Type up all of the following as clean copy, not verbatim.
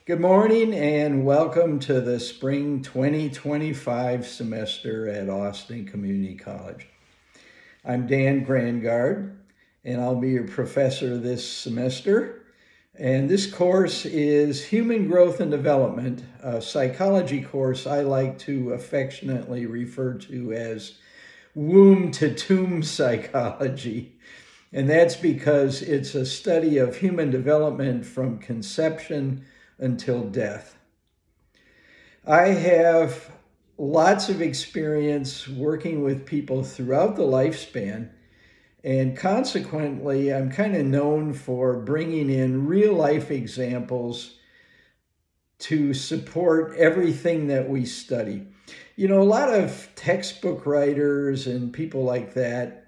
Good morning and welcome to the spring 2025 semester at Austin Community College. I'm Dan Grangaard and I'll be your professor this semester. And this course is Human Growth and Development, a psychology course I like to affectionately refer to as womb to tomb psychology. And that's because it's a study of human development from conception until death. I have lots of experience working with people throughout the lifespan, and consequently, I'm kind of known for bringing in real life examples to support everything that we study. You know, a lot of textbook writers and people like that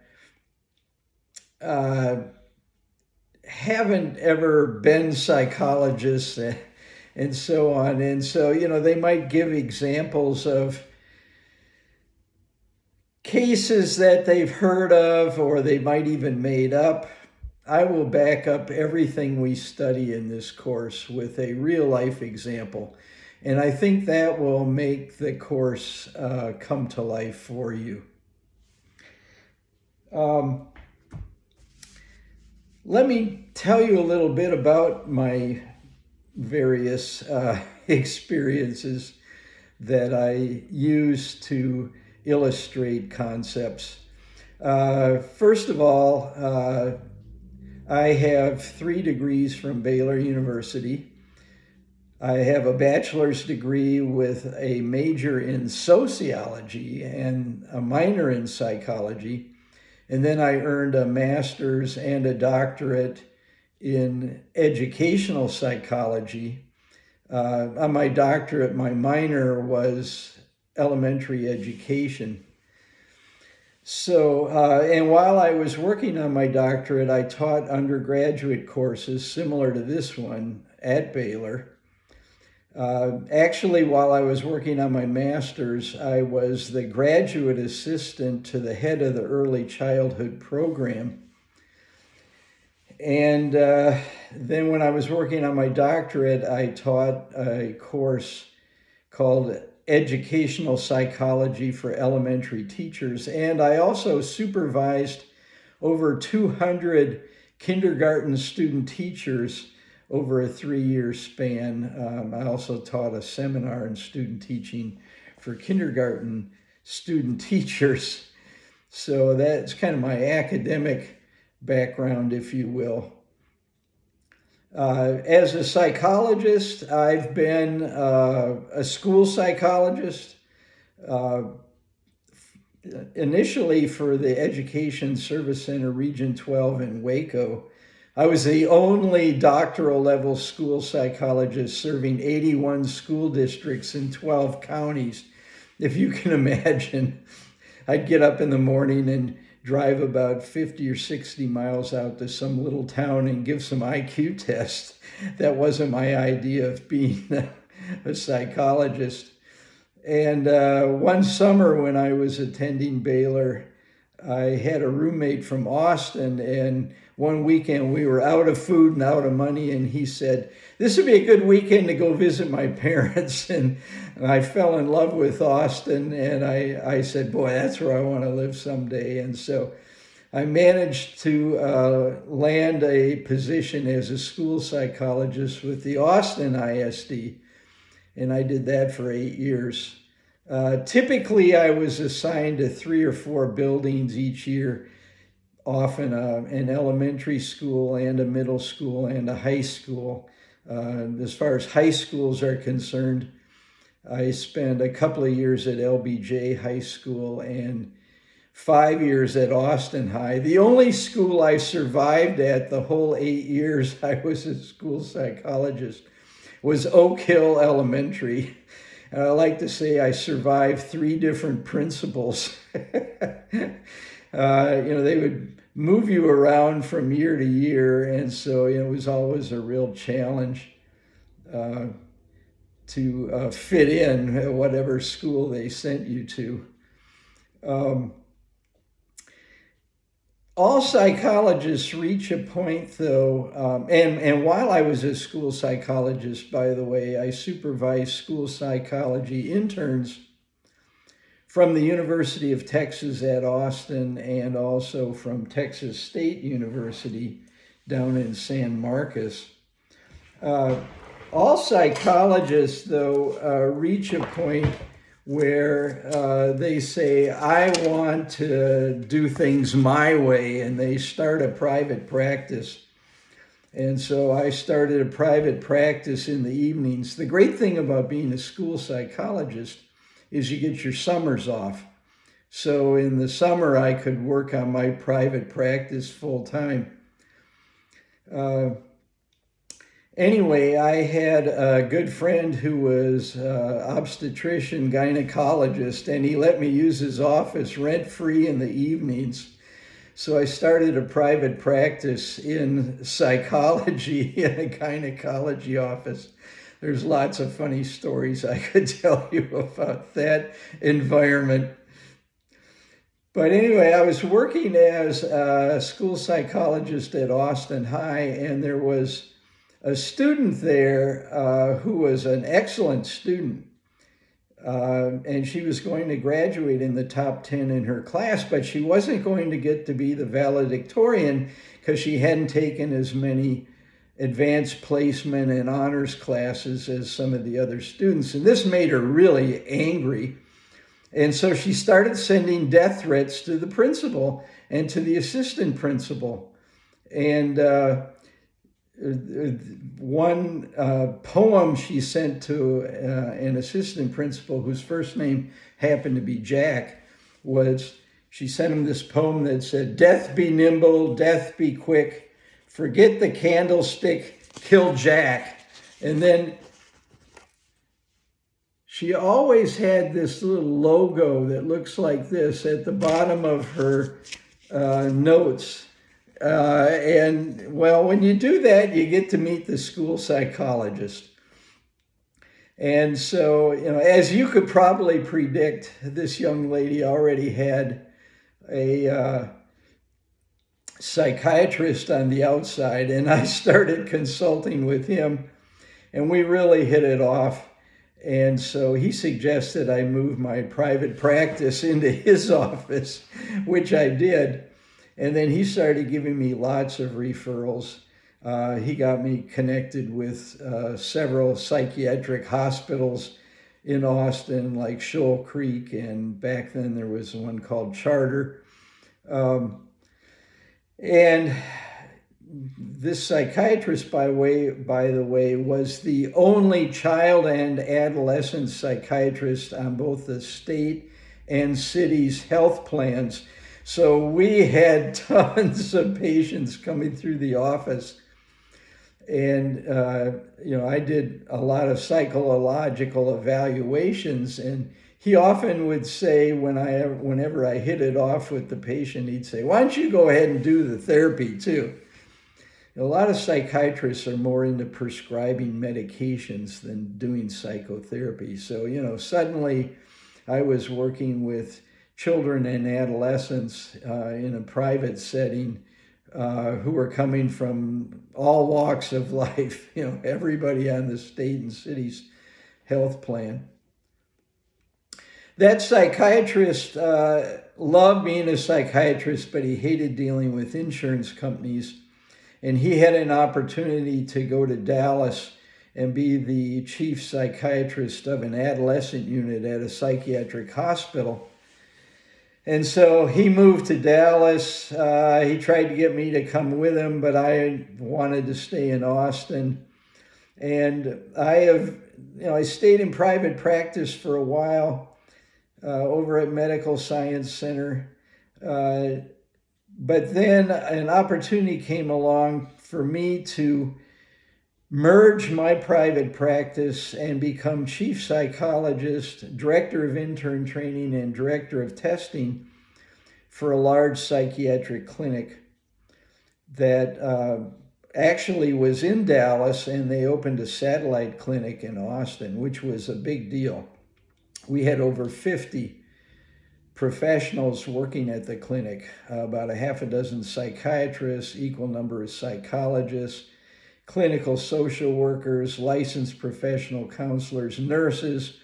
haven't ever been psychologists and so on. And so, they might give examples of cases that they've heard of, or they might even made up. I will back up everything we study in this course with a real life example. And I think that will make the course come to life for you. Let me tell you a little bit about my various experiences that I use to illustrate concepts. First of all, I have 3 degrees from Baylor University. I have a bachelor's degree with a major in sociology and a minor in psychology. And then I earned a master's and a doctorate in educational psychology. On my doctorate, my minor was elementary education. So, and while I was working on my doctorate, I taught undergraduate courses similar to this one at Baylor. Actually, while I was working on my master's, I was the graduate assistant to the head of the early childhood program. And then when I was working on my doctorate, I taught a course called Educational Psychology for Elementary Teachers. And I also supervised over 200 kindergarten student teachers over a 3-year span. I also taught a seminar in student teaching for kindergarten student teachers. So that's kind of my academic background, if you will. As a psychologist, I've been a school psychologist, initially for the Education Service Center Region 12 in Waco. I was the only doctoral level school psychologist serving 81 school districts in 12 counties. If you can imagine, I'd get up in the morning and drive about 50 or 60 miles out to some little town and give some IQ tests. That wasn't my idea of being a psychologist. And one summer when I was attending Baylor, I had a roommate from Austin, and one weekend we were out of food and out of money, and he said, this would be a good weekend to go visit my parents. And I fell in love with Austin, and I said, boy, that's where I want to live someday. And so I managed to land a position as a school psychologist with the Austin ISD, and I did that for 8 years. Typically, I was assigned to 3 or 4 buildings each year, often an elementary school and a middle school and a high school. As far as high schools are concerned, I spent a couple of years at LBJ High School and 5 years at Austin High. The only school I survived at the whole 8 years I was a school psychologist was Oak Hill Elementary. I like to say I survived 3 different principals. They would move you around from year to year, and so it was always a real challenge to fit in at whatever school they sent you to. All psychologists reach a point, though, and while I was a school psychologist, by the way, I supervised school psychology interns from the University of Texas at Austin and also from Texas State University down in San Marcos. All psychologists, though, reach a point where they say, I want to do things my way, and they start a private practice. And so I started a private practice in the evenings. The great thing about being a school psychologist is you get your summers off. So in the summer, I could work on my private practice full time. Anyway, I had a good friend who was obstetrician, gynecologist, and he let me use his office rent-free in the evenings. So I started a private practice in psychology in a gynecology office. There's lots of funny stories I could tell you about that environment. But anyway, I was working as a school psychologist at Austin High, and there was a student there who was an excellent student. And she was going to graduate in the top 10 in her class, but she wasn't going to get to be the valedictorian because she hadn't taken as many advanced placement and honors classes as some of the other students. And this made her really angry. And so she started sending death threats to the principal and to the assistant principal. And one poem she sent to an assistant principal whose first name happened to be Jack was, she sent him this poem that said, "Death be nimble, death be quick, forget the candlestick, kill Jack." And then she always had this little logo that looks like this at the bottom of her notes. And well, when you do that, you get to meet the school psychologist. And so, as you could probably predict, this young lady already had a psychiatrist on the outside, and I started consulting with him, and we really hit it off. And so he suggested I move my private practice into his office, which I did. And then he started giving me lots of referrals. He got me connected with several psychiatric hospitals in Austin, like Shoal Creek, and back then there was one called Charter. And this psychiatrist, by the way, was the only child and adolescent psychiatrist on both the state and city's health plans. So we had tons of patients coming through the office. And, I did a lot of psychological evaluations. And he often would say, whenever I hit it off with the patient, he'd say, "Why don't you go ahead and do the therapy too?" A lot of psychiatrists are more into prescribing medications than doing psychotherapy. So, suddenly I was working with children and adolescents in a private setting who were coming from all walks of life, everybody on the state and city's health plan. That psychiatrist loved being a psychiatrist, but he hated dealing with insurance companies. And he had an opportunity to go to Dallas and be the chief psychiatrist of an adolescent unit at a psychiatric hospital. And so he moved to Dallas. He tried to get me to come with him, but I wanted to stay in Austin. And I stayed in private practice for a while over at Medical Science Center. But then an opportunity came along for me to merge my private practice and become chief psychologist, director of intern training, and director of testing for a large psychiatric clinic that actually was in Dallas, and they opened a satellite clinic in Austin, which was a big deal. We had over 50 professionals working at the clinic, about a half a dozen psychiatrists, equal number of psychologists, clinical social workers, licensed professional counselors, nurses.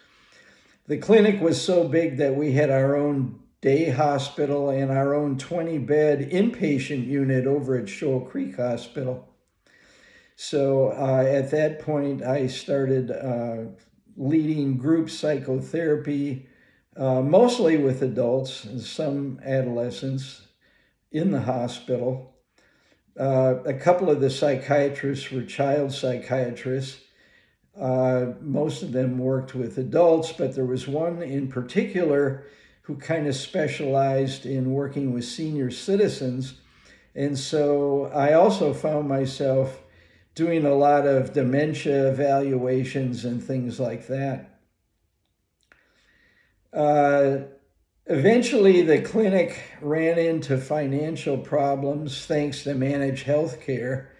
The clinic was so big that we had our own day hospital and our own 20-bed inpatient unit over at Shoal Creek Hospital. So at that point, I started leading group psychotherapy, mostly with adults and some adolescents in the hospital. A couple of the psychiatrists were child psychiatrists. Most of them worked with adults, but there was one in particular who kind of specialized in working with senior citizens. And so I also found myself doing a lot of dementia evaluations and things like that. Eventually, the clinic ran into financial problems thanks to managed health care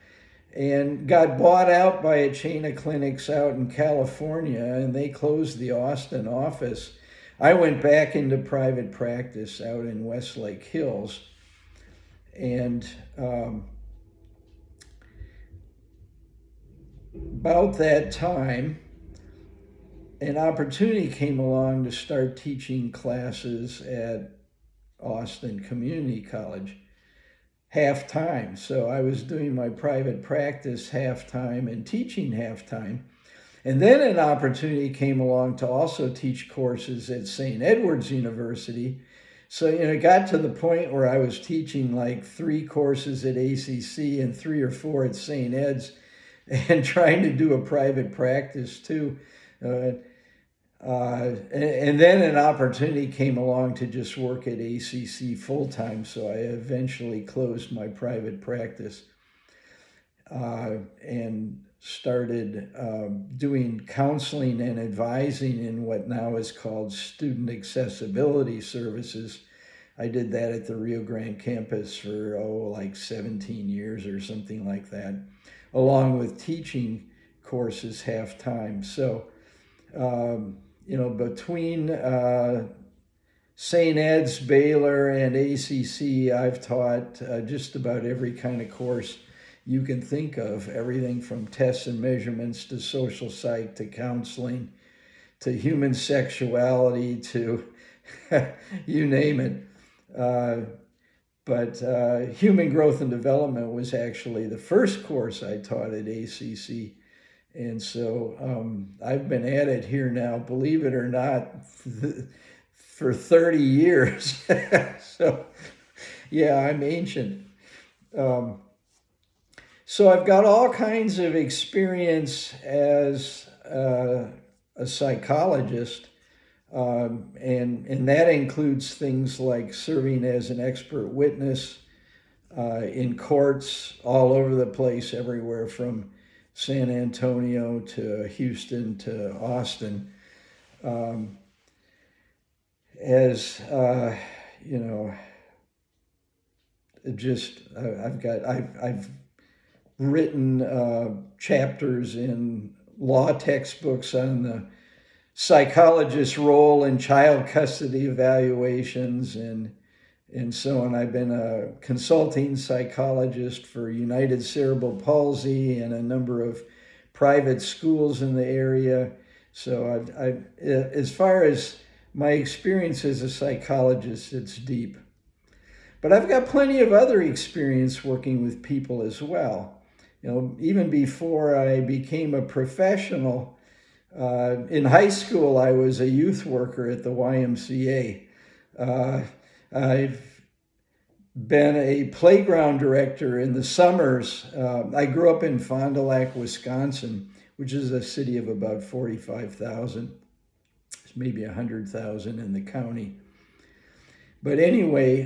and got bought out by a chain of clinics out in California, and they closed the Austin office. I went back into private practice out in Westlake Hills, and about that time, an opportunity came along to start teaching classes at Austin Community College half-time. So I was doing my private practice half-time and teaching half-time. And then an opportunity came along to also teach courses at St. Edward's University. So, it got to the point where I was teaching like 3 courses at ACC and 3 or 4 at St. Ed's and trying to do a private practice too. And then an opportunity came along to just work at ACC full-time, so I eventually closed my private practice and started doing counseling and advising in what now is called student accessibility services. I did that at the Rio Grande campus for, like 17 years or something like that, along with teaching courses half-time. So, between St. Ed's, Baylor, and ACC, I've taught just about every kind of course you can think of, everything from tests and measurements to social psych to counseling to human sexuality to you name it. But human growth and development was actually the first course I taught at ACC. And so I've been at it here now, believe it or not, for 30 years. So, yeah, I'm ancient. So I've got all kinds of experience as a psychologist, and that includes things like serving as an expert witness in courts all over the place, everywhere from San Antonio to Houston to Austin. I've written chapters in law textbooks on the psychologist's role in child custody evaluations and so on. I've been a consulting psychologist for United Cerebral Palsy and a number of private schools in the area. So as far as my experience as a psychologist, it's deep. But I've got plenty of other experience working with people as well. Even before I became a professional, in high school, I was a youth worker at the YMCA. I've been a playground director in the summers. I grew up in Fond du Lac, Wisconsin, which is a city of about 45,000. It's maybe 100,000 in the county. But anyway,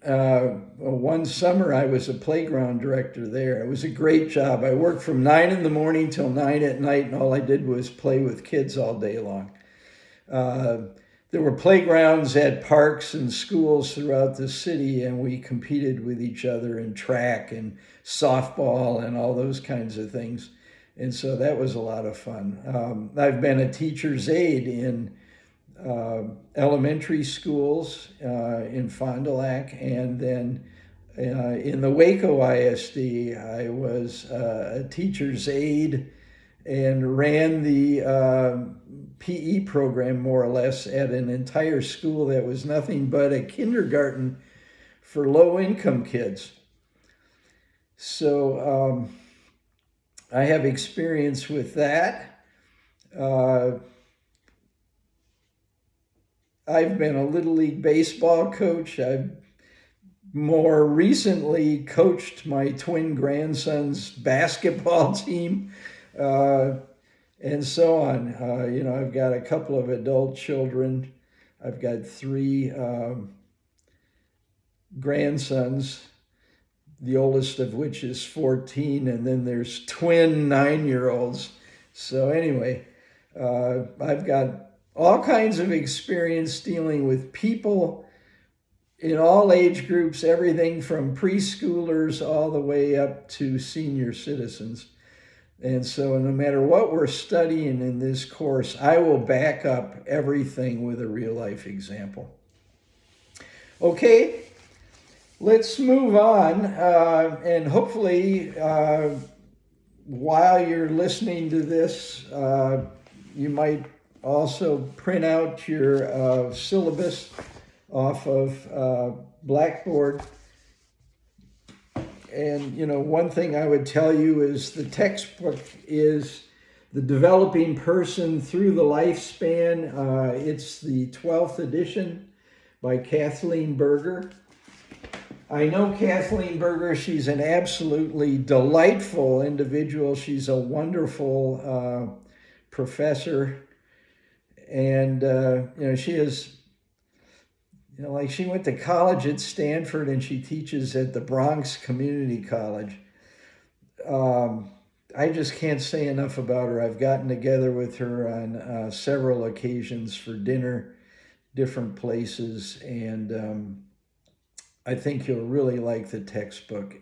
one summer I was a playground director there. It was a great job. I worked from 9 in the morning till 9 at night, and all I did was play with kids all day long. There were playgrounds at parks and schools throughout the city, and we competed with each other in track and softball and all those kinds of things. And so that was a lot of fun. I've been a teacher's aide in elementary schools in Fond du Lac, and then in the Waco ISD, I was a teacher's aide and ran the PE program more or less at an entire school that was nothing but a kindergarten for low-income kids. So I have experience with that. I've been a Little League baseball coach. I've more recently coached my twin grandsons' basketball team, and so on. I've got a couple of adult children. I've got 3 grandsons, the oldest of which is 14, and then there's twin 9-year-olds. So anyway, I've got all kinds of experience dealing with people in all age groups, everything from preschoolers all the way up to senior citizens. And so no matter what we're studying in this course, I will back up everything with a real-life example. Okay, let's move on, and hopefully while you're listening to this, you might also print out your syllabus off of Blackboard. And, one thing I would tell you is the textbook is The Developing Person Through the Lifespan. It's the 12th edition by Kathleen Berger. I know Kathleen Berger. She's an absolutely delightful individual. She's a wonderful professor. And, she is, she went to college at Stanford and she teaches at the Bronx Community College. I just can't say enough about her. I've gotten together with her on several occasions for dinner, different places, and I think you'll really like the textbook.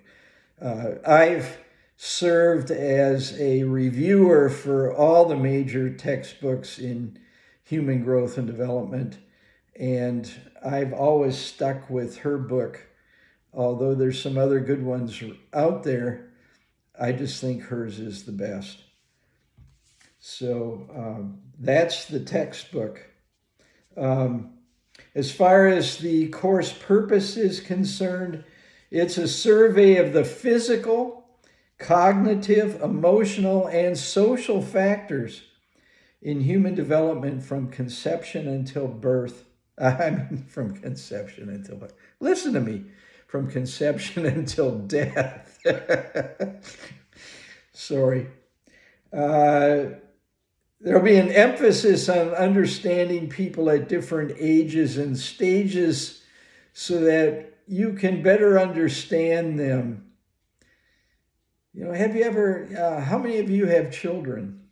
I've served as a reviewer for all the major textbooks in human growth and development, and I've always stuck with her book. Although there's some other good ones out there, I just think hers is the best. So that's the textbook. As far as the course purpose is concerned, it's a survey of the physical, cognitive, emotional, and social factors in human development from conception until birth. From conception until birth. Listen to me. From conception until death. Sorry. There'll be an emphasis on understanding people at different ages and stages so that you can better understand them. Have you ever, how many of you have children?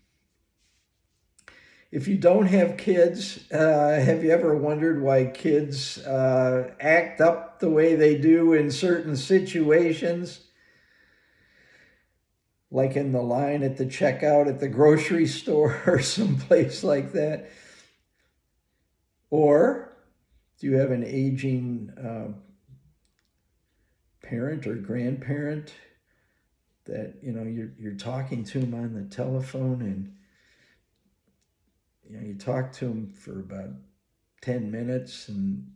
If you don't have kids, have you ever wondered why kids act up the way they do in certain situations? Like in the line at the checkout at the grocery store or someplace like that? Or do you have an aging parent or grandparent that, you're talking to them on the telephone and you talk to them for about 10 minutes and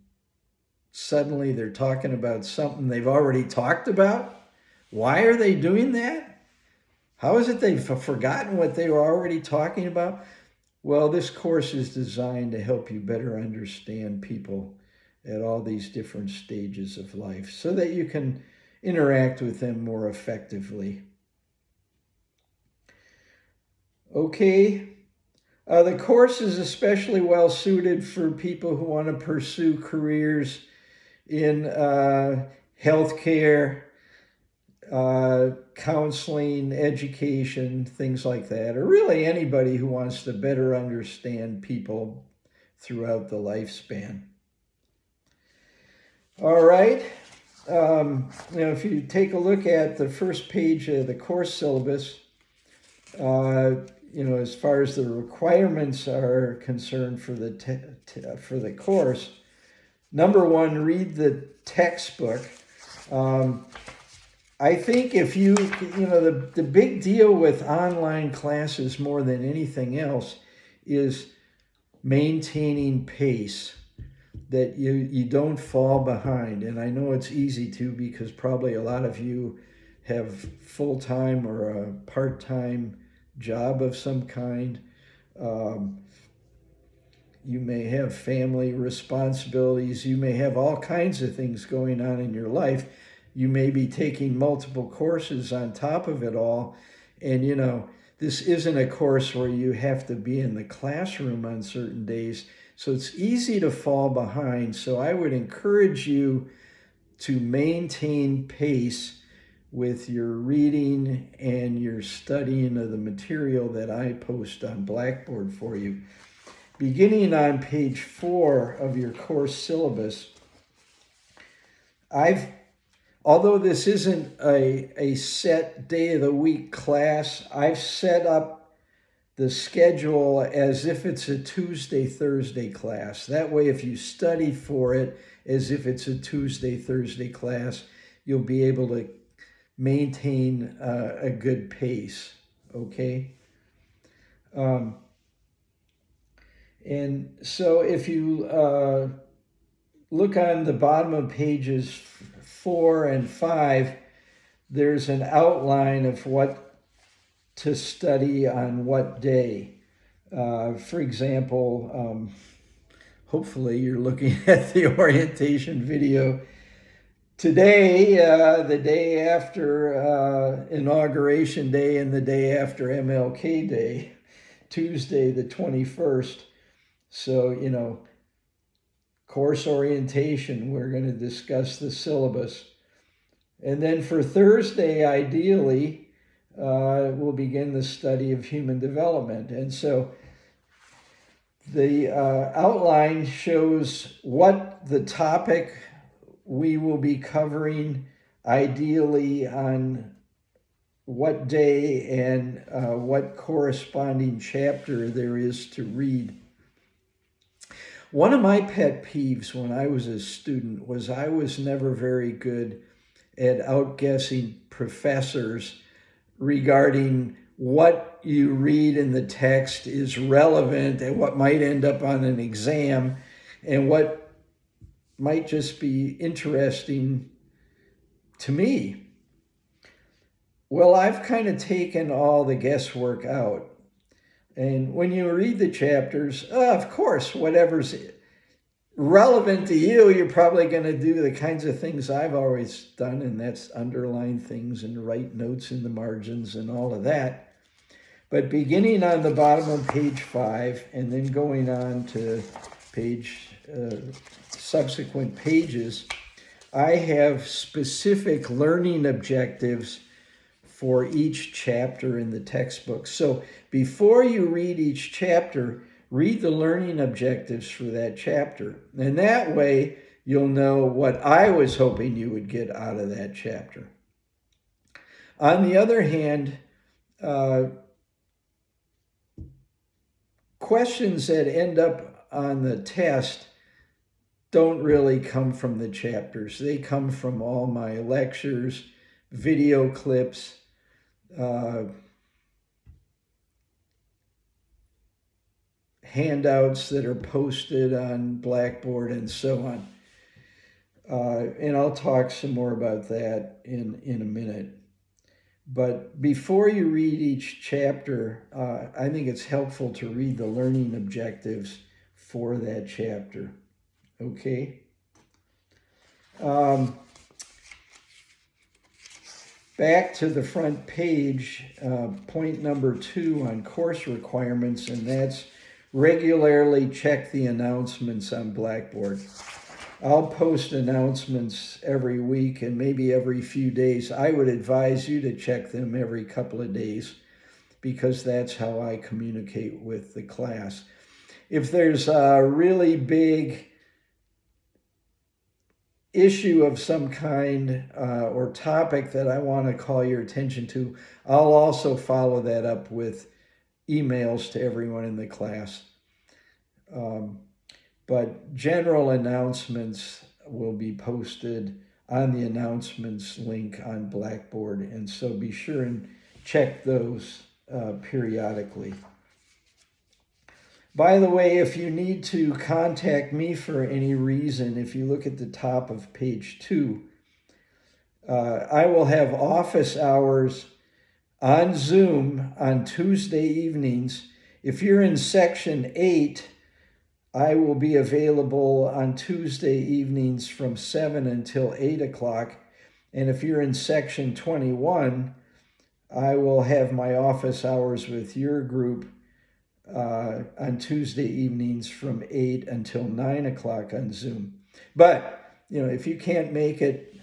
suddenly they're talking about something they've already talked about? Why are they doing that? How is it they've forgotten what they were already talking about? Well, this course is designed to help you better understand people at all these different stages of life so that you can interact with them more effectively. Okay. The course is especially well suited for people who want to pursue careers in healthcare, counseling, education, things like that, or really anybody who wants to better understand people throughout the lifespan. All right. If you take a look at the first page of the course syllabus, as far as the requirements are concerned for the course, number one, read the textbook. I think if the big deal with online classes more than anything else is maintaining pace, that you don't fall behind. And I know it's easy to, because probably a lot of you have full-time or a part-time job of some kind. You may have family responsibilities. You may have all kinds of things going on in your life. You may be taking multiple courses on top of it all. And, this isn't a course where you have to be in the classroom on certain days. So it's easy to fall behind. So I would encourage you to maintain pace with your reading and your studying of the material that I post on Blackboard for you. Beginning on page 4 of your course syllabus, although this isn't a set day of the week class, I've set up the schedule as if it's a Tuesday, Thursday class. That way, if you study for it as if it's a Tuesday, Thursday class, you'll be able to maintain a good pace, okay? And so if you look on the bottom of pages 4 and 5, there's an outline of what to study on what day. For example, hopefully you're looking at the orientation video. Today, the day after Inauguration Day and the day after MLK Day, Tuesday the 21st. So, course orientation, we're going to discuss the syllabus. And then for Thursday, ideally, we'll begin the study of human development. And so the outline shows what the topic we will be covering, ideally on what day and what corresponding chapter there is to read. One of my pet peeves when I was a student was I was never very good at outguessing professors regarding what you read in the text is relevant and what might end up on an exam and what might just be interesting to me. Well, I've kind of taken all the guesswork out. And when you read the chapters, of course, whatever's relevant to you, you're probably going to do the kinds of things I've always done, and that's underline things and write notes in the margins and all of that. But beginning on the bottom of page 5 and then going on to subsequent pages, I have specific learning objectives for each chapter in the textbook. So before you read each chapter, read the learning objectives for that chapter. And that way, you'll know what I was hoping you would get out of that chapter. On the other hand, questions that end up on the test don't really come from the chapters. They come from all my lectures, video clips, handouts that are posted on Blackboard and so on. And I'll talk some more about that in a minute. But before you read each chapter, I think it's helpful to read the learning objectives for that chapter. Okay? Back to the front page, point number 2 on course requirements, and that's regularly check the announcements on Blackboard. I'll post announcements every week and maybe every few days. I would advise you to check them every couple of days because that's how I communicate with the class. If there's a really big issue of some kind or topic that I want to call your attention to, I'll also follow that up with emails to everyone in the class. But general announcements will be posted on the announcements link on Blackboard, and so be sure and check those periodically. By the way, if you need to contact me for any reason, if you look at the top of page 2, I will have office hours on Zoom on Tuesday evenings. If you're in section 8, I will be available on Tuesday evenings from 7 until 8 o'clock. And if you're in section 21, I will have my office hours with your group on Tuesday evenings from 8 until 9 o'clock on Zoom. But, if you can't make it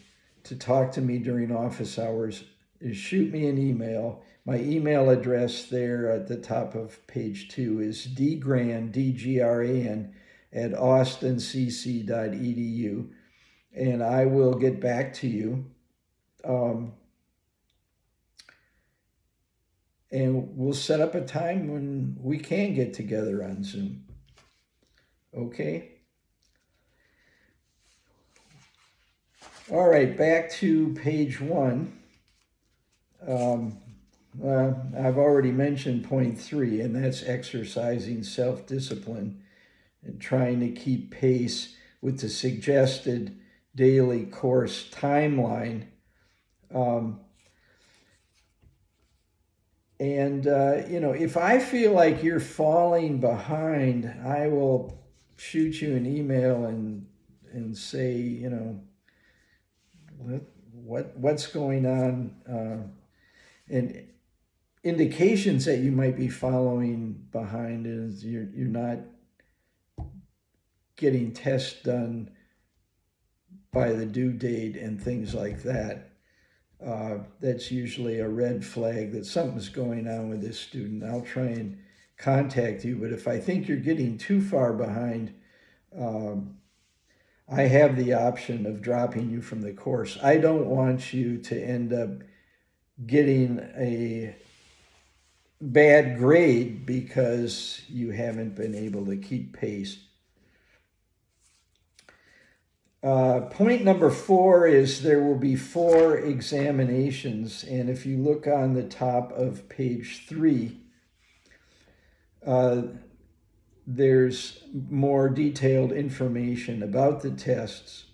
to talk to me during office hours, shoot me an email. My email address there at the top of page 2 is dgran, D-G-R-A-N, at austincc.edu, and I will get back to you. And we'll set up a time when we can get together on Zoom. Okay? All right, back to page 1. I've already mentioned point 3, and that's exercising self-discipline and trying to keep pace with the suggested daily course timeline. If I feel like you're falling behind, I will shoot you an email and say, what's going on, and indications that you might be falling behind is you're not getting tests done by the due date and things like that. That's usually a red flag that something's going on with this student. I'll try and contact you, but if I think you're getting too far behind, I have the option of dropping you from the course. I don't want you to end up getting a bad grade because you haven't been able to keep pace. Point number 4 is there will be 4 examinations, and if you look on the top of page 3, there's more detailed information about the tests.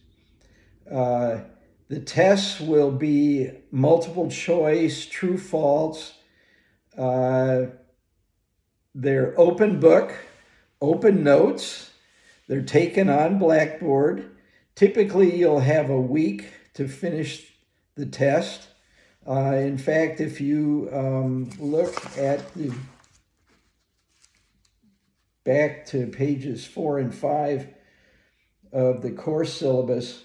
The tests will be multiple choice, true, false. They're open book, open notes. They're taken on Blackboard. Typically, you'll have a week to finish the test. In fact, if you look at the back to pages 4 and 5 of the course syllabus,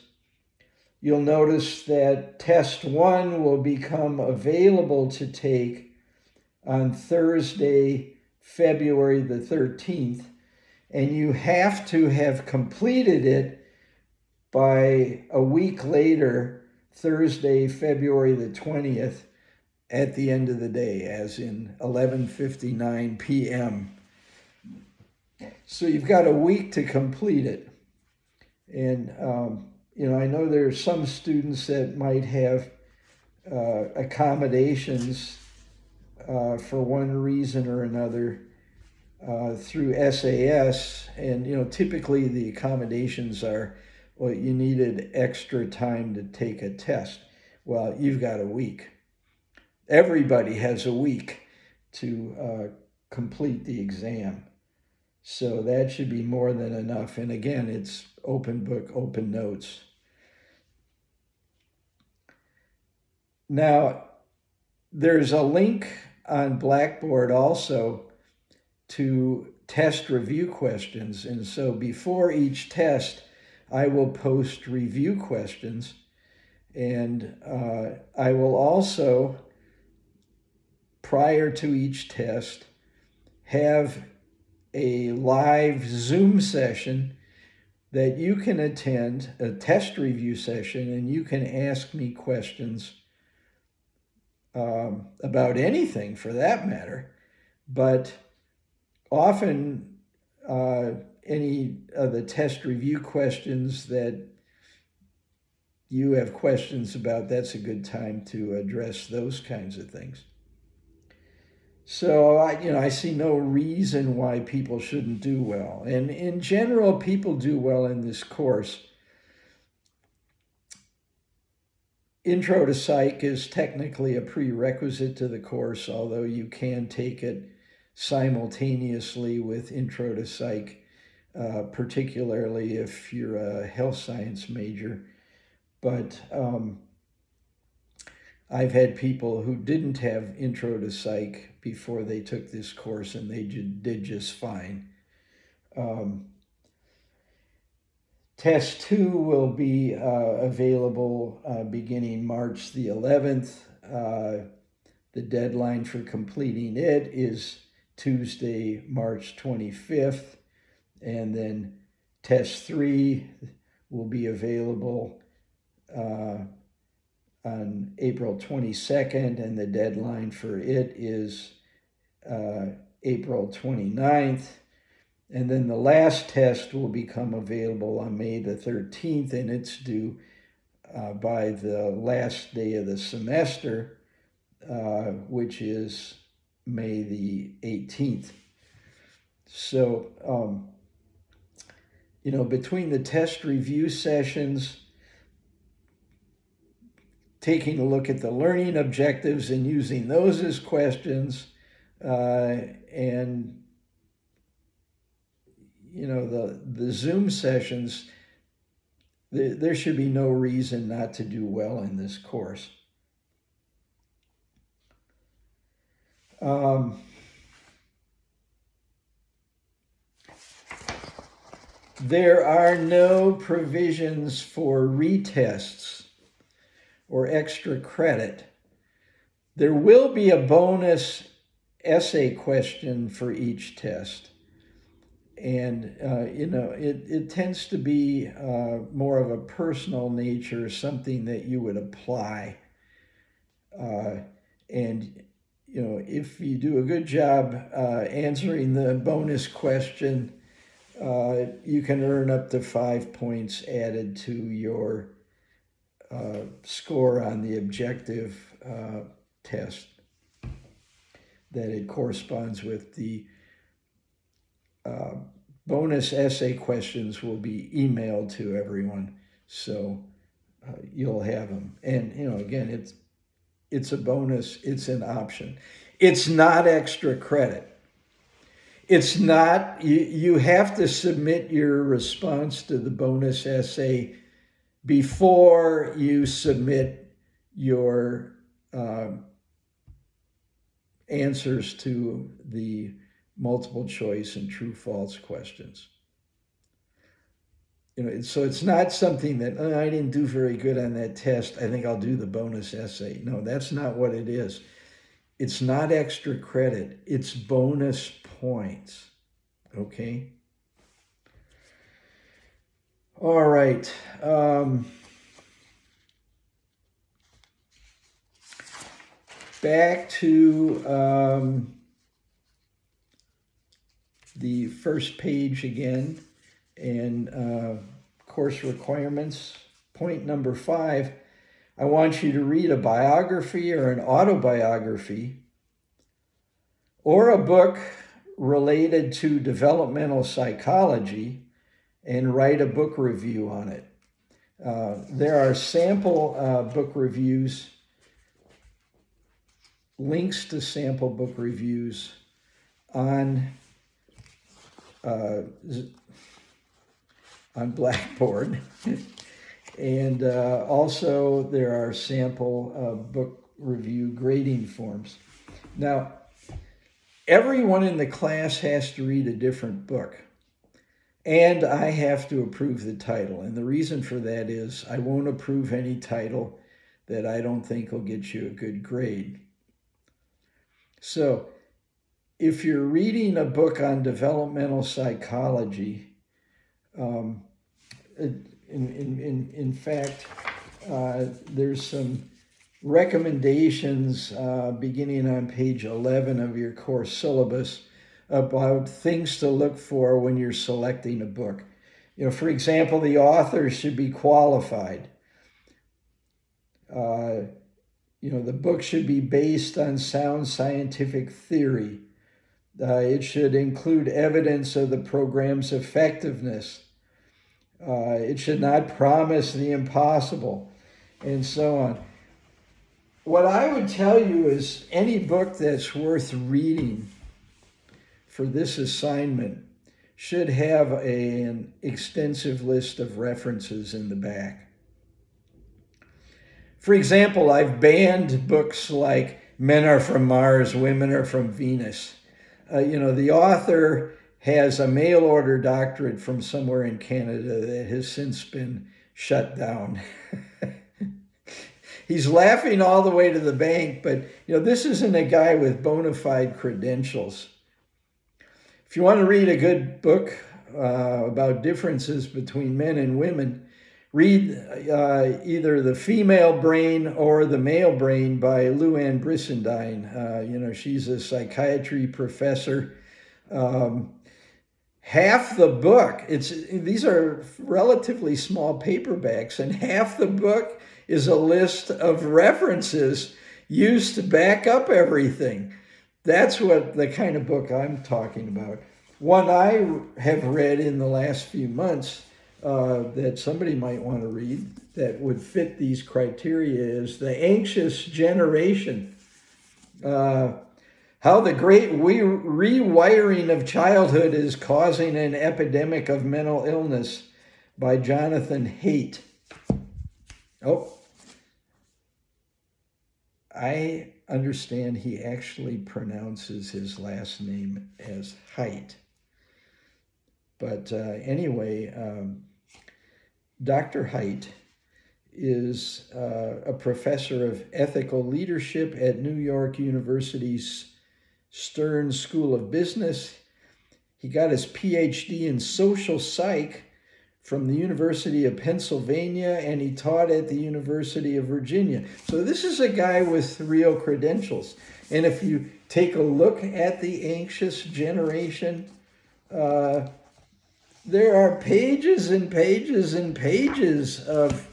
you'll notice that test 1 will become available to take on Thursday, February the 13th, and you have to have completed it by a week later, Thursday, February the 20th, at the end of the day, as in 11:59 p.m. So you've got a week to complete it. And, I know there are some students that might have accommodations for one reason or another through SAS. And, typically the accommodations are, well, you needed extra time to take a test. Well, you've got a week. Everybody has a week to complete the exam. So that should be more than enough. And again, it's open book, open notes. Now, there's a link on Blackboard also to test review questions. And so before each test, I will post review questions, and I will also, prior to each test, have a live Zoom session that you can attend, a test review session, and you can ask me questions about anything for that matter. but often any of the test review questions that you have questions about, that's a good time to address those kinds of things. So I see no reason why people shouldn't do well. And in general, people do well in this course. Intro to Psych is technically a prerequisite to the course, although you can take it simultaneously with Intro to Psych, particularly if you're a health science major. But I've had people who didn't have Intro to Psych before they took this course, and they did just fine. Test 2 will be available beginning March the 11th. The deadline for completing it is Tuesday, March 25th. And then Test 3 will be available on April 22nd, and the deadline for it is April 29th. And then the last test will become available on May the 13th, and it's due by the last day of the semester, which is May the 18th. So, between the test review sessions, taking a look at the learning objectives and using those as questions, and the Zoom sessions, there should be no reason not to do well in this course. There are no provisions for retests or extra credit. There will be a bonus essay question for each test. And, it tends to be more of a personal nature, something that you would apply. And, if you do a good job answering the bonus question, you can earn up to 5 points added to your score on the objective test, that it corresponds with. The bonus essay questions will be emailed to everyone, so you'll have them. And again, it's a bonus. It's an option. It's not extra credit. It's not. You have to submit your response to the bonus essay before you submit your answers to the multiple choice and true false questions. So it's not something that I didn't do very good on that test, I think I'll do the bonus essay. No, that's not what it is. It's not extra credit, it's bonus points. Okay? All right. Back to the first page again, and course requirements. Point number 5, I want you to read a biography or an autobiography or a book related to developmental psychology and write a book review on it. There are sample book reviews, links to sample book reviews on Blackboard. And also there are sample book review grading forms. Now, everyone in the class has to read a different book, and I have to approve the title. And the reason for that is I won't approve any title that I don't think will get you a good grade. So if you're reading a book on developmental psychology, in fact, there's some recommendations beginning on page 11 of your course syllabus about things to look for when you're selecting a book. For example, the author should be qualified. The book should be based on sound scientific theory. It should include evidence of the program's effectiveness. It should not promise the impossible, and so on. What I would tell you is any book that's worth reading for this assignment should have an extensive list of references in the back. For example, I've banned books like Men Are From Mars, Women Are From Venus. The author has a mail-order doctorate from somewhere in Canada that has since been shut down. He's laughing all the way to the bank, but this isn't a guy with bona fide credentials. If you want to read a good book about differences between men and women, read either The Female Brain or The Male Brain by Lou Ann Brisendine. She's a psychiatry professor. Half the book, these are relatively small paperbacks, and half the book is a list of references used to back up everything. That's what the kind of book I'm talking about. One I have read in the last few months that somebody might want to read that would fit these criteria is The Anxious Generation. How the Great Rewiring of Childhood is Causing an Epidemic of Mental Illness by Jonathan Haidt. Oh, I understand he actually pronounces his last name as Haidt. But anyway, Dr. Haidt is a professor of ethical leadership at New York University's Stern School of Business. He got his PhD in social psych from the University of Pennsylvania, and he taught at the University of Virginia. So this is a guy with real credentials. And if you take a look at The Anxious Generation, there are pages and pages and pages of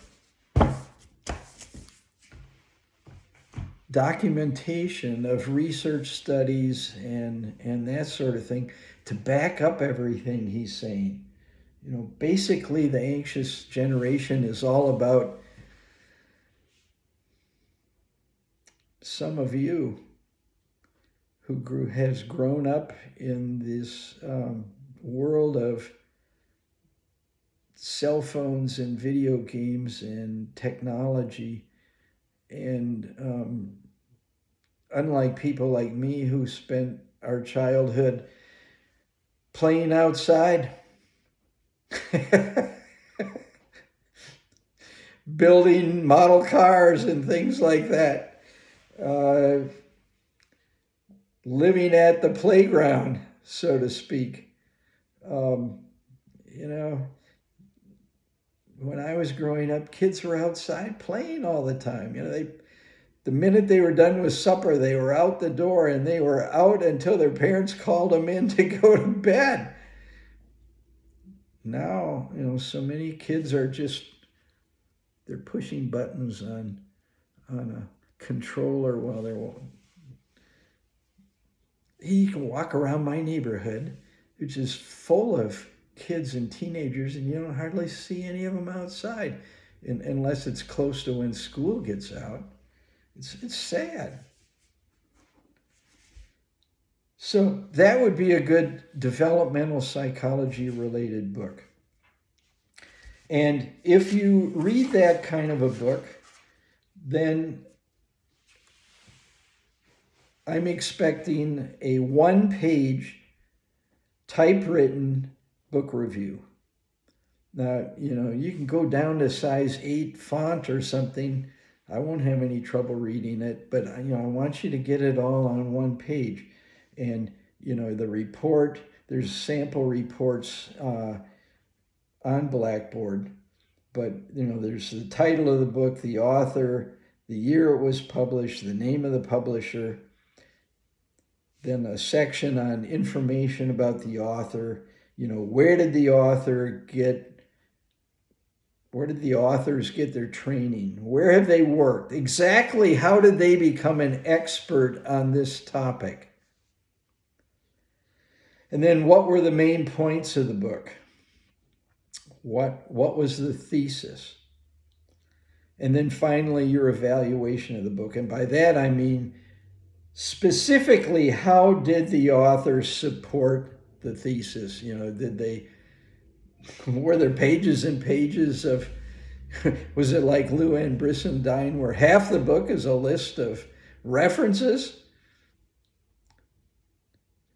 documentation of research studies and that sort of thing to back up everything he's saying. Basically, The Anxious Generation is all about some of you who has grown up in this world of cell phones and video games and technology. And unlike people like me who spent our childhood playing outside, building model cars and things like that, living at the playground, so to speak. When I was growing up, kids were outside playing all the time. The minute they were done with supper, they were out the door, and they were out until their parents called them in to go to bed. Now, so many kids are they're pushing buttons on a controller while they're. You can walk around my neighborhood, which is full of kids and teenagers, and you don't hardly see any of them outside, unless it's close to when school gets out. It's sad. So that would be a good developmental psychology related book. And if you read that kind of a book, then I'm expecting a 1-page typewritten book review. Now, you can go down to size 8 font or something. I won't have any trouble reading it, but I want you to get it all on 1 page. And, the report, there's sample reports on Blackboard, but, there's the title of the book, the author, the year it was published, the name of the publisher, then a section on information about the author. Where did the authors get their training? Where have they worked? Exactly how did they become an expert on this topic? And then what were the main points of the book? What was the thesis? And then finally, your evaluation of the book. And by that, I mean, specifically, how did the author support the thesis? Were there pages and pages of, was it like Llewellyn Brissendine, where half the book is a list of references?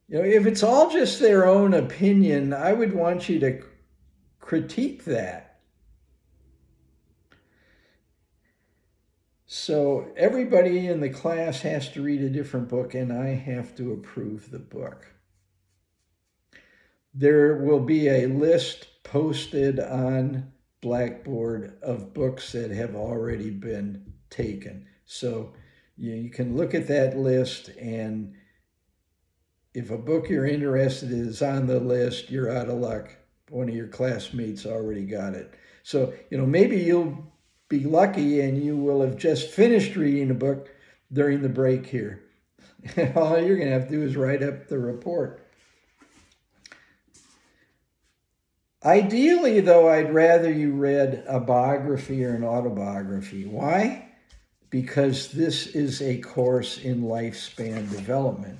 If it's all just their own opinion, I would want you to critique that. So everybody in the class has to read a different book, and I have to approve the book. There will be a list posted on Blackboard of books that have already been taken. So you can look at that list, and if a book you're interested in is on the list, you're out of luck. One of your classmates already got it. So, maybe you'll be lucky and you will have just finished reading a book during the break here. All you're going to have to do is write up the report. Ideally, though, I'd rather you read a biography or an autobiography. Why? Because this is a course in lifespan development.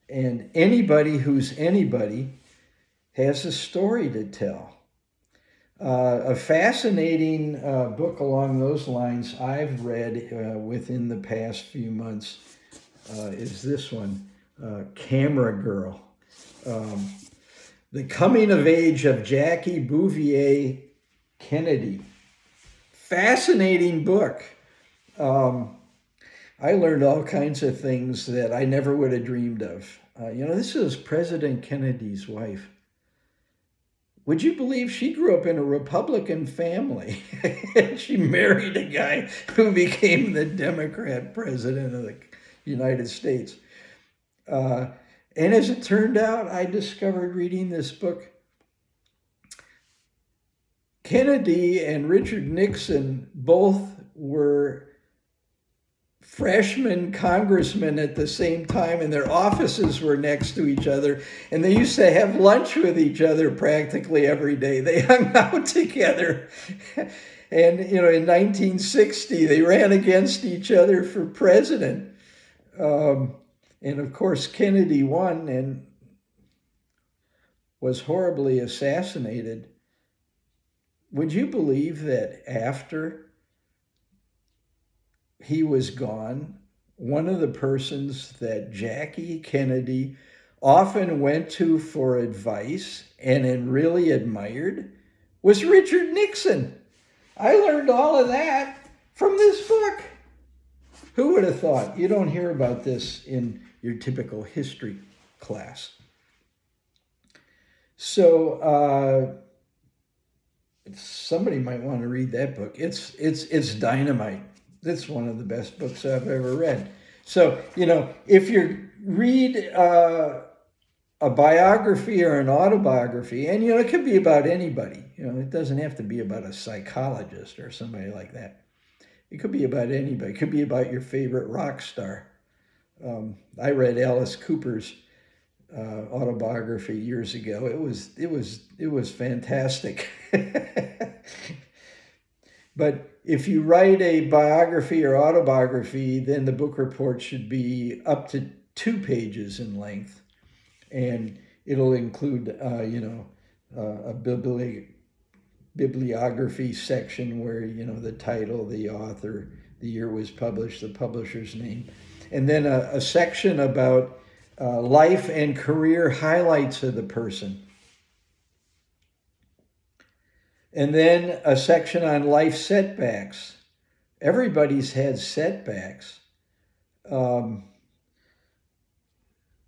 And anybody who's anybody has a story to tell. A fascinating book along those lines I've read within the past few months is this one, Camera Girl. The Coming of Age of Jackie Bouvier Kennedy. Fascinating book. I learned all kinds of things that I never would have dreamed of. This is President Kennedy's wife. Would you believe she grew up in a Republican family? She married a guy who became the Democrat president of the United States. And as it turned out, I discovered reading this book, Kennedy and Richard Nixon both were freshman congressmen at the same time, and their offices were next to each other, and they used to have lunch with each other practically every day. They hung out together. And, in 1960, they ran against each other for president. And of course, Kennedy won and was horribly assassinated. Would you believe that after he was gone, one of the persons that Jackie Kennedy often went to for advice and really admired was Richard Nixon? I learned all of that from this book. Who would have thought? You don't hear about this in your typical history class. So somebody might want to read that book. It's dynamite. It's one of the best books I've ever read. So, if you read a biography or an autobiography, and, it could be about anybody. It doesn't have to be about a psychologist or somebody like that. It could be about anybody. It could be about your favorite rock star. I read Alice Cooper's autobiography years ago. It was fantastic. But if you write a biography or autobiography, then the book report should be up to 2 pages in length, and it'll include, a bibliography section where, the title, the author, the year it was published, the publisher's name, and then a section about life and career highlights of the person. And then a section on life setbacks. Everybody's had setbacks.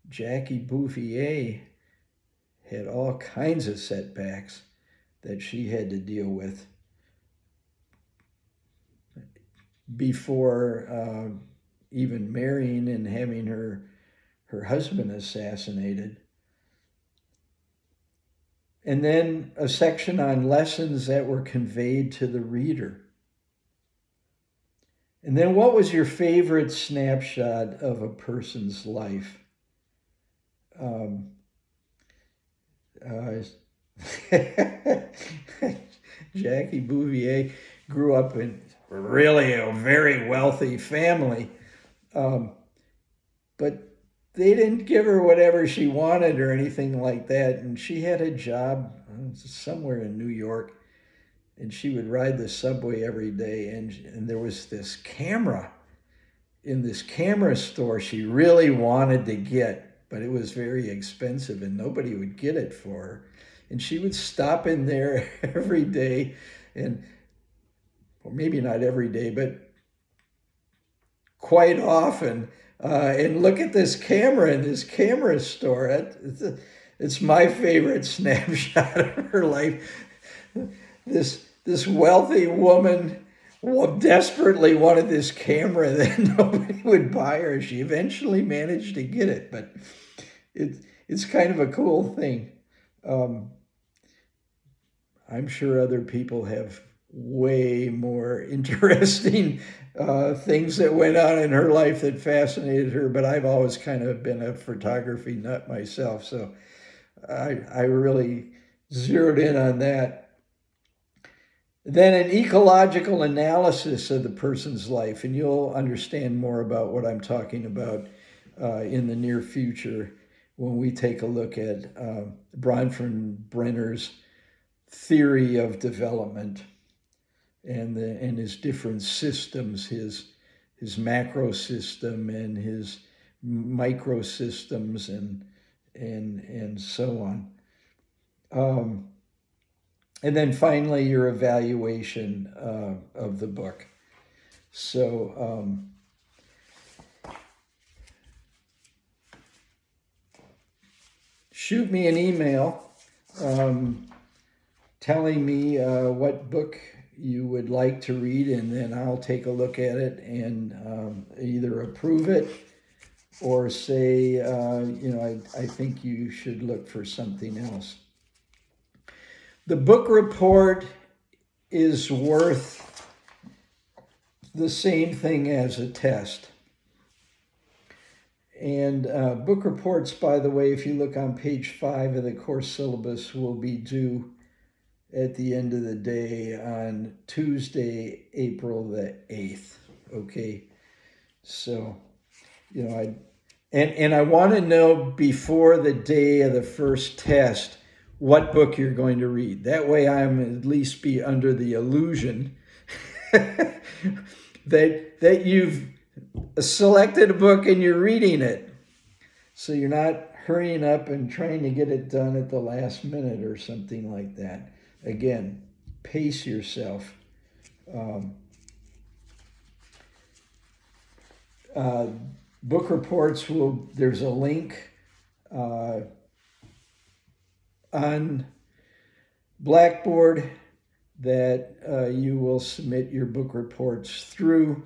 Jackie Bouvier had all kinds of setbacks that she had to deal with. before even marrying and having her husband assassinated. And then a section on lessons that were conveyed to the reader. And then what was your favorite snapshot of a person's life? Jackie Bouvier grew up in really a very wealthy family, but they didn't give her whatever she wanted or anything like that. And she had a job somewhere in New York, and she would ride the subway every day. And there was this camera in this camera store she really wanted to get, but it was very expensive and nobody would get it for her. And she would stop in there every day, and or maybe not every day, but quite often, and look at this camera in this camera store. It's my favorite snapshot of her life. This wealthy woman desperately wanted this camera that nobody would buy her. She eventually managed to get it, but it's kind of a cool thing. I'm sure other people have way more interesting things that went on in her life that fascinated her, but I've always kind of been a photography nut myself, so I really zeroed in on that. Then an ecological analysis of the person's life, and you'll understand more about what I'm talking about in the near future when we take a look at Bronfenbrenner's theory of development and his different systems, his macro system and his micro systems and so on. And then finally, your evaluation of the book. So shoot me an email telling me what book you would like to read, and then I'll take a look at it and either approve it or say, I think you should look for something else. The book report is worth the same thing as a test. And book reports, by the way, if you look on page 5 of the course syllabus, will be due at the end of the day on Tuesday, April the 8th. Okay, so, I want to know before the day of the first test what book you're going to read. That way I'm at least be under the illusion that you've selected a book and you're reading it. So you're not hurrying up and trying to get it done at the last minute or something like that. Again, pace yourself. Book reports there's a link on Blackboard that you will submit your book reports through.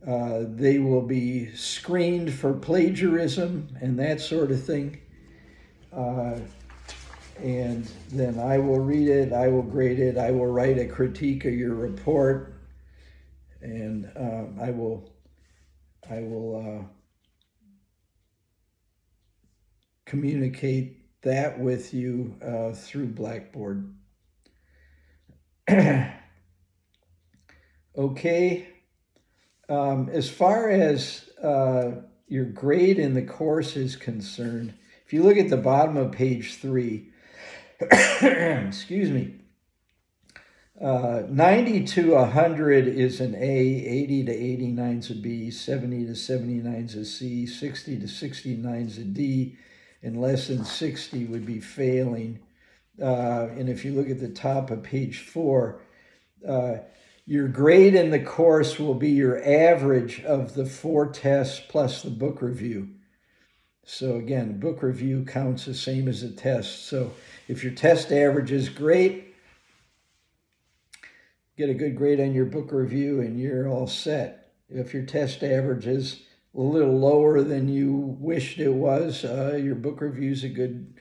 They will be screened for plagiarism and that sort of thing. And then I will read it, I will grade it, I will write a critique of your report, and I will communicate that with you through Blackboard. Okay. As far as your grade in the course is concerned, if you look at the bottom of page 3, excuse me, 90 to 100 is an A, 80 to 89 is a B, 70 to 79 is a C, 60 to 69 is a D, and less than 60 would be failing. And if you look at the top of page 4, your grade in the course will be your average of the 4 tests plus the book review. So again, book review counts the same as a test. So if your test average is great, get a good grade on your book review, and you're all set. If your test average is a little lower than you wished it was, your book review is a good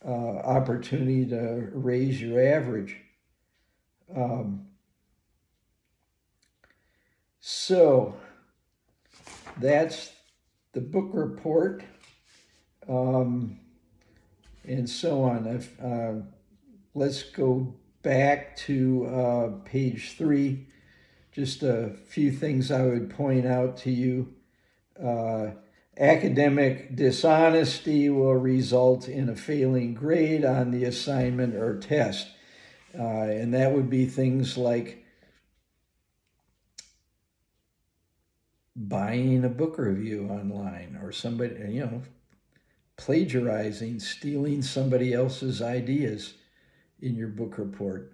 opportunity to raise your average. So that's the book report, and so on. Let's go back to page 3. Just a few things I would point out to you. Academic dishonesty will result in a failing grade on the assignment or test. And that would be things like buying a book review online, or somebody, plagiarizing, stealing somebody else's ideas in your book report.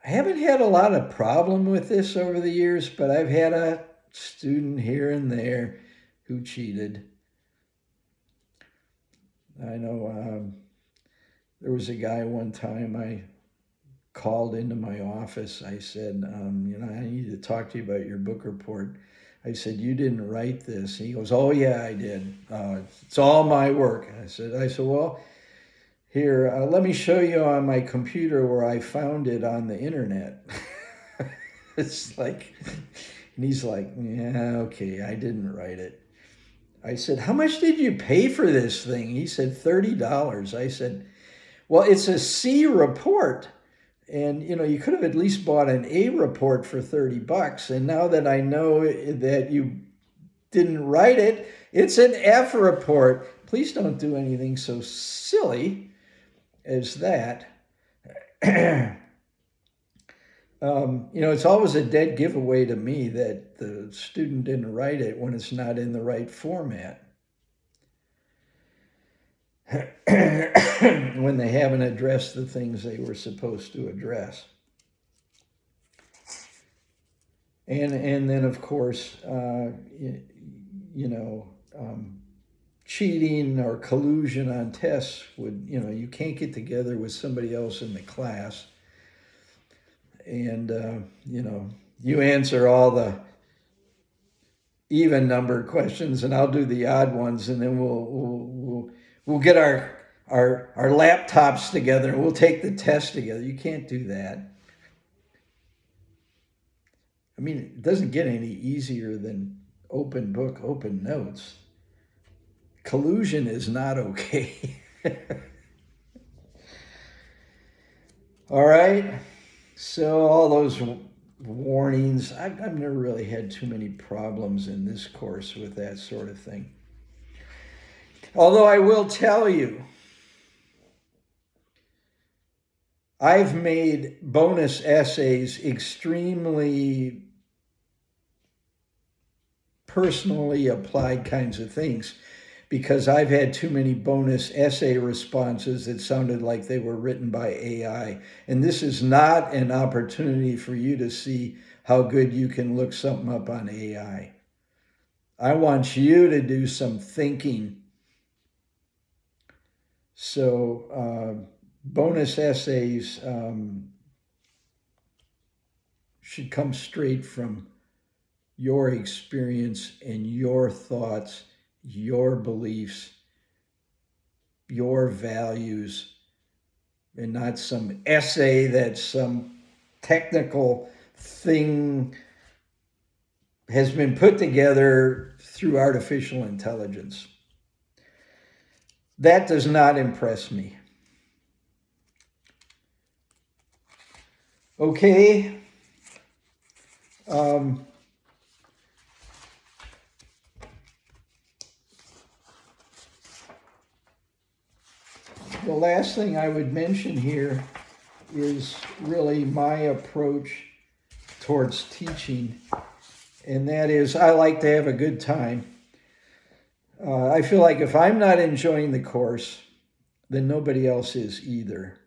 I haven't had a lot of problem with this over the years, but I've had a student here and there who cheated. I know there was a guy one time I called into my office. I said, I need to talk to you about your book report. I said, you didn't write this. He goes, oh yeah, I did. It's all my work. I said, well, here, let me show you on my computer where I found it on the internet. It's like, and he's like, yeah, okay, I didn't write it. I said, how much did you pay for this thing? He said, $30. I said, well, it's a C report. And, you could have at least bought an A report for $30. And now that I know that you didn't write it, it's an F report. Please don't do anything so silly as that. It's always a dead giveaway to me that the student didn't write it when it's not in the right format. When they haven't addressed the things they were supposed to address. And then, of course, cheating or collusion on tests would, you can't get together with somebody else in the class and, you answer all the even numbered questions and I'll do the odd ones, and then we'll get our laptops together and we'll take the test together. You can't do that. I mean, it doesn't get any easier than open book, open notes. Collusion is not okay. All right. So all those warnings, I've never really had too many problems in this course with that sort of thing. Although I will tell you, I've made bonus essays extremely personally applied kinds of things because I've had too many bonus essay responses that sounded like they were written by AI. And this is not an opportunity for you to see how good you can look something up on AI. I want you to do some thinking. So bonus essays should come straight from your experience and your thoughts, your beliefs, your values, and not some essay that's some technical thing has been put together through artificial intelligence. That does not impress me. Okay. The last thing I would mention here is really my approach towards teaching, and that is I like to have a good time. I feel like if I'm not enjoying the course, then nobody else is either.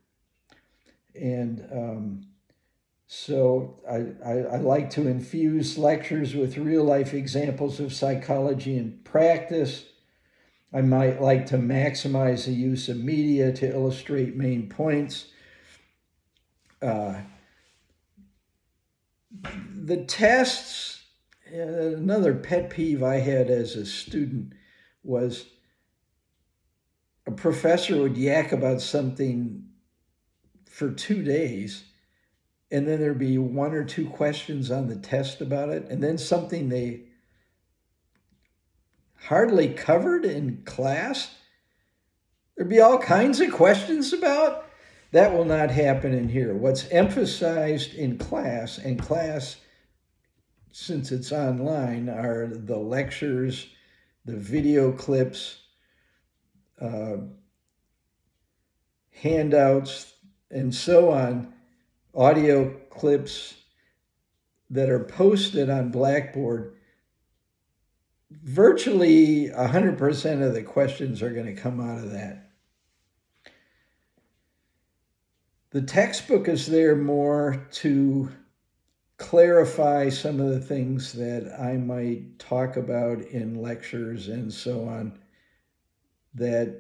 And so I like to infuse lectures with real-life examples of psychology in practice. I might like to maximize the use of media to illustrate main points. The tests, another pet peeve I had as a student was a professor would yak about something for 2 days, and then there'd be one or two questions on the test about it, and then something they hardly covered in class, there'd be all kinds of questions about. That will not happen in here. What's emphasized in class, and class, since it's online, are the lectures, the video clips, handouts, and so on, audio clips that are posted on Blackboard. Virtually 100% of the questions are going to come out of that. The textbook is there more to clarify some of the things that I might talk about in lectures and so on that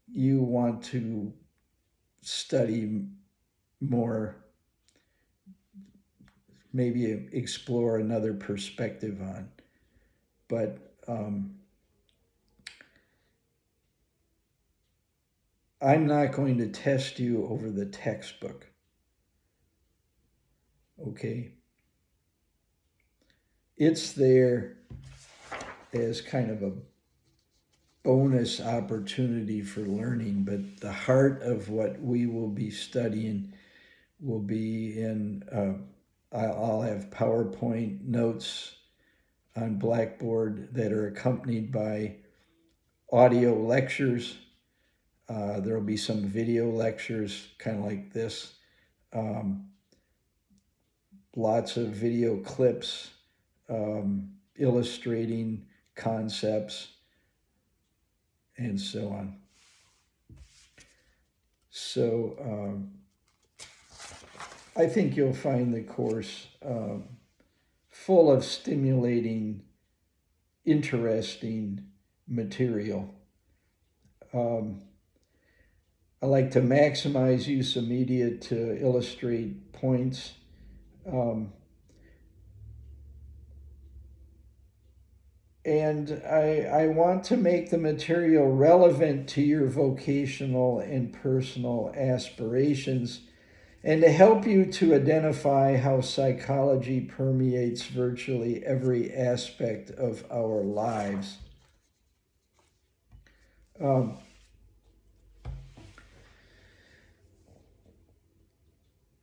you want to study more, maybe explore another perspective on. But I'm not going to test you over the textbook. Okay? It's there as kind of a bonus opportunity for learning, but the heart of what we will be studying will be in, I'll have PowerPoint notes on Blackboard that are accompanied by audio lectures. There'll be some video lectures, kind of like this. Lots of video clips illustrating concepts and so on. So I think you'll find the course full of stimulating, interesting material. I like to maximize use of media to illustrate points. And I want to make the material relevant to your vocational and personal aspirations, and to help you to identify how psychology permeates virtually every aspect of our lives.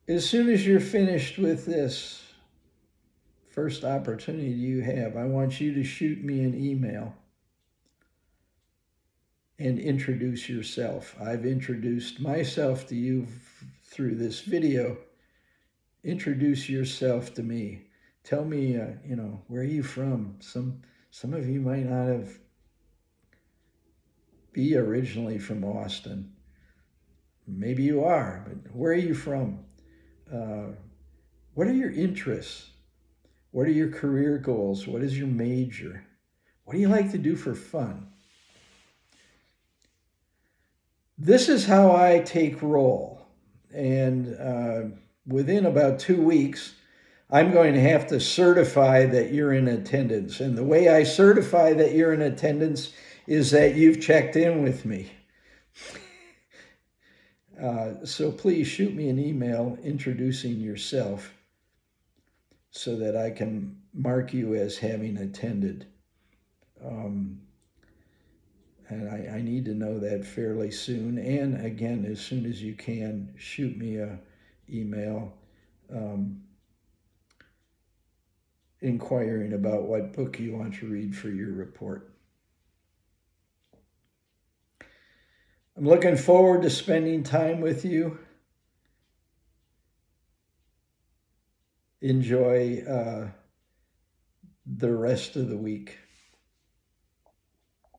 As soon as you're finished with this first opportunity you have, I want you to shoot me an email and introduce yourself. I've introduced myself to you through this video. Introduce yourself to me. Tell me, where are you from? Some of you might not be originally from Austin. Maybe you are, but where are you from? What are your interests? What are your career goals? What is your major? What do you like to do for fun? This is how I take roll. And within about 2 weeks, I'm going to have to certify that you're in attendance. And the way I certify that you're in attendance is that you've checked in with me. So please shoot me an email introducing yourself so that I can mark you as having attended. And I need to know that fairly soon. And again, as soon as you can, shoot me an email inquiring about what book you want to read for your report. I'm looking forward to spending time with you. Enjoy the rest of the week.